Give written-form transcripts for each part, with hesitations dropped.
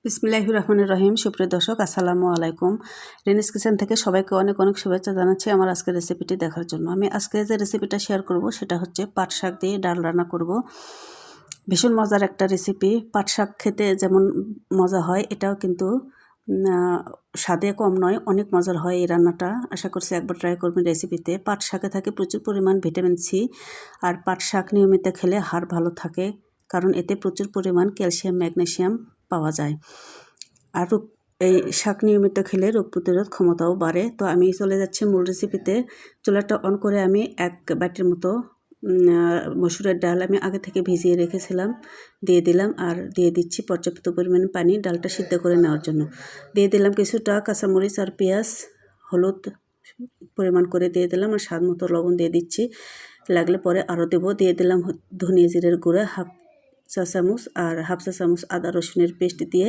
বিসমিল্লাহির রহমানির রহিম। সুপ্রিয় দর্শক, আসসালামু আলাইকুম। রেনিস কিচেন থেকে সবাইকে অনেক অনেক শুভেচ্ছা জানাচ্ছি আমার আজকের রেসিপিটি দেখার জন্য। আমি আজকে যে রেসিপিটা শেয়ার করব সেটা হচ্ছে পাট শাক দিয়ে ডাল রান্না করব। ভীষণ মজার একটা রেসিপি। পাট শাক খেতে যেমন মজা হয়, এটাও কিন্তু স্বাদে কম নয়, অনেক মজার হয় এই রান্নাটা। আশা করছি একবার ট্রাই করবেন রেসিপিতে। পাট শাকে থাকে প্রচুর পরিমাণ ভিটামিন সি, আর পাট শাক নিয়মিত খেলে হাড় ভালো থাকে, কারণ এতে প্রচুর পরিমাণ ক্যালসিয়াম ম্যাগনেসিয়াম পাওয়া যায়। আর এই শাক নিয়মিত খেলে রোগ প্রতিরোধ ক্ষমতাও বাড়ে। তো আমি চলে যাচ্ছি মূল রেসিপিতে। চুলাটা অন করে আমি এক বাটির মতো মসুরের ডাল আমি আগে থেকে ভিজিয়ে রেখেছিলাম দিয়ে দিলাম, আর দিয়ে দিচ্ছি পর্যাপ্ত পরিমাণে পানি ডালটা সিদ্ধ করে নেওয়ার জন্য। দিয়ে দিলাম কিছুটা কাঁচামরিচ আর পেঁয়াজ, হলুদ পরিমাণ করে দিয়ে দিলাম, আর স্বাদ মতো লবণ দিয়ে দিচ্ছি, লাগলে পরে আরও দেবো। দিয়ে দিলাম ধনিয়া জিরের গুঁড়া হাফ চা চামচ, আর হাফ চা চামচ আদা রসুনের পেস্ট দিয়ে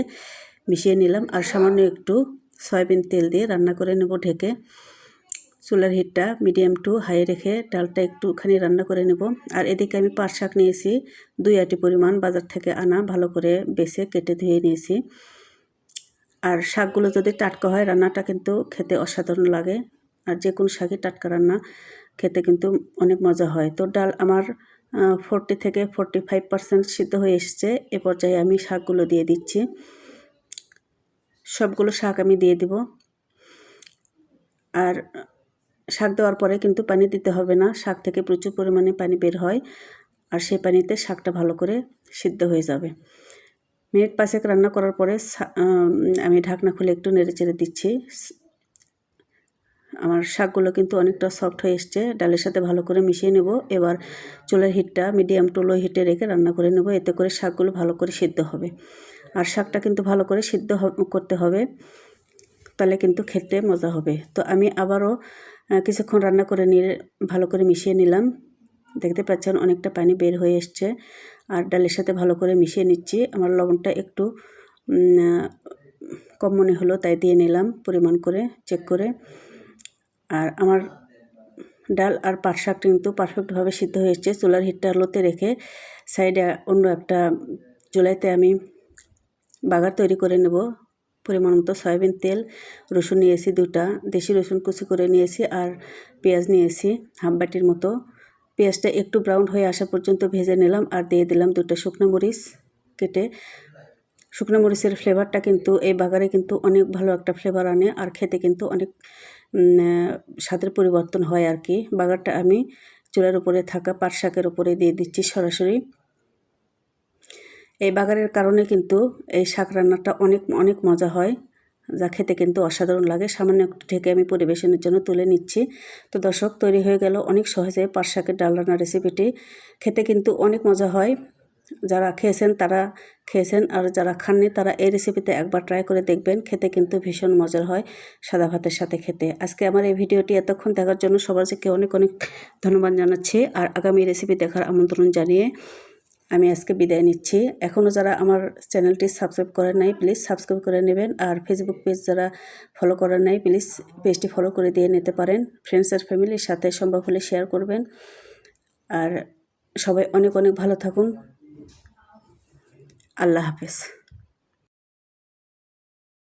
মিশিয়ে নিলাম, আর সামান্য একটু সয়াবিন তেল দিয়ে রান্না করে নেব ঢেকে। চুলার হিটটা মিডিয়াম টু হাই রেখে ডালটা একটুখানি রান্না করে নেব। আর এদিকে আমি পাট শাক নিয়েছি 2 আটি পরিমাণ, বাজার থেকে আনা, ভালো করে বেছে কেটে ধুয়ে নিয়েছি। আর শাকগুলো যদি টাটকা হয় রান্নাটা কিন্তু খেতে অসাধারণ লাগে, আর যে কোনো শাকই টাটকা রান্না খেতে কিন্তু অনেক মজা হয়। তো ডাল আমার 40 থেকে 45% সিদ্ধ হয়ে এসেছে। এ পর্যায়ে আমি শাকগুলো দিয়ে দিচ্ছি। সবগুলো শাক আমি দিয়ে দিব। আর শাক দেওয়ার পরে কিন্তু পানি দিতে হবে না, শাক থেকে প্রচুর পরিমাণে পানি বের হয়, আর সেই পানিতে শাকটা ভালো করে সিদ্ধ হয়ে যাবে। মিনিট 5 রান্না করার পরে আমি ঢাকনা খুলে একটু নেড়েচেড়ে দিচ্ছি। আমার শাকগুলো কিন্তু অনেকটা সফট হয়ে এসছে, ডালের সাথে ভালো করে মিশিয়ে নেব। এবার চুলার হিটটা মিডিয়াম টু লো হিটে রেখে রান্না করে নেব, এতে করে শাকগুলো ভালো করে সিদ্ধ হবে। আর শাকটা কিন্তু ভালো করে সিদ্ধ করতে হবে, তাহলে কিন্তু খেতে মজা হবে। তো আমি আবারও কিছুক্ষণ রান্না করে নিয়ে ভালো করে মিশিয়ে নিলাম। দেখতে পাচ্ছেন অনেকটা পানি বের হয়ে এসছে, আর ডালের সাথে ভালো করে মিশিয়ে নিচ্ছি। আমার লবণটা একটু কম মনে হলো, তাই দিয়ে নিলাম পরিমাণ করে চেক করে। আর আমার ডাল আর পাট শাক কিন্তু পারফেক্টভাবে সিদ্ধ হয়ে এসছে। চুলার হিটটা লোতে রেখে সাইডে অন্য একটা চুলাইতে আমি বাগার তৈরি করে নেব। পরিমাণ মতো সয়াবিন তেল, রসুন নিয়েছি 2টা, দেশি রসুন কুচি করে নিয়েছি, আর পেঁয়াজ নিয়েছি হাফ বাটির মতো। পেঁয়াজটা একটু ব্রাউন হয়ে আসা পর্যন্ত ভেজে নিলাম, আর দিয়ে দিলাম 2টা শুকনো মরিচ কেটে। শুকনো মরিচের ফ্লেভারটা কিন্তু এই বাগারে কিন্তু অনেক ভালো একটা ফ্লেভার আনে, আর খেতে কিন্তু অনেক স্বাদের পরিবর্তন হয় আর কি। বাগারটা আমি চুলার উপরে থাকা পাট শাকের উপরে দিয়ে দিচ্ছি সরাসরি। এই বাগারের কারণে কিন্তু এই শাক রান্নাটা অনেক অনেক মজা হয়, যা খেতে কিন্তু অসাধারণ লাগে। সামান্য একটু ঢেকে আমি পরিবেশনের জন্য তুলে নিচ্ছি। তো দর্শক, তৈরি হয়ে গেল অনেক সহজে পাট শাকের ডাল রান্না রেসিপিটি। খেতে কিন্তু অনেক মজা হয়। যারা খেয়েছেন তারা খেয়েছেন, আর যারা খাননি তারা এই রেসিপিতে একবার ট্রাই করে দেখবেন। খেতে কিন্তু ভীষণ মজার হয় সাদা ভাতের সাথে খেতে। আজকে আমার এই ভিডিওটি এতক্ষণ দেখার জন্য সবাইকে অনেক অনেক ধন্যবাদ জানাচ্ছি, আর আগামী রেসিপি দেখার আমন্ত্রণ জানিয়ে আমি আজকে বিদায় নিচ্ছি। এখনও যারা আমার চ্যানেলটি সাবস্ক্রাইব করেন নাই, প্লিজ সাবস্ক্রাইব করে নেবেন। আর ফেসবুক পেজ যারা ফলো করেন নাই, প্লিজ পেজটি ফলো করে দিয়ে নিতে পারেন। ফ্রেন্ডস আর ফ্যামিলির সাথে সম্ভব হলে শেয়ার করবেন। আর সবাই অনেক অনেক ভালো থাকুন। আল্লাহ হাফেজ।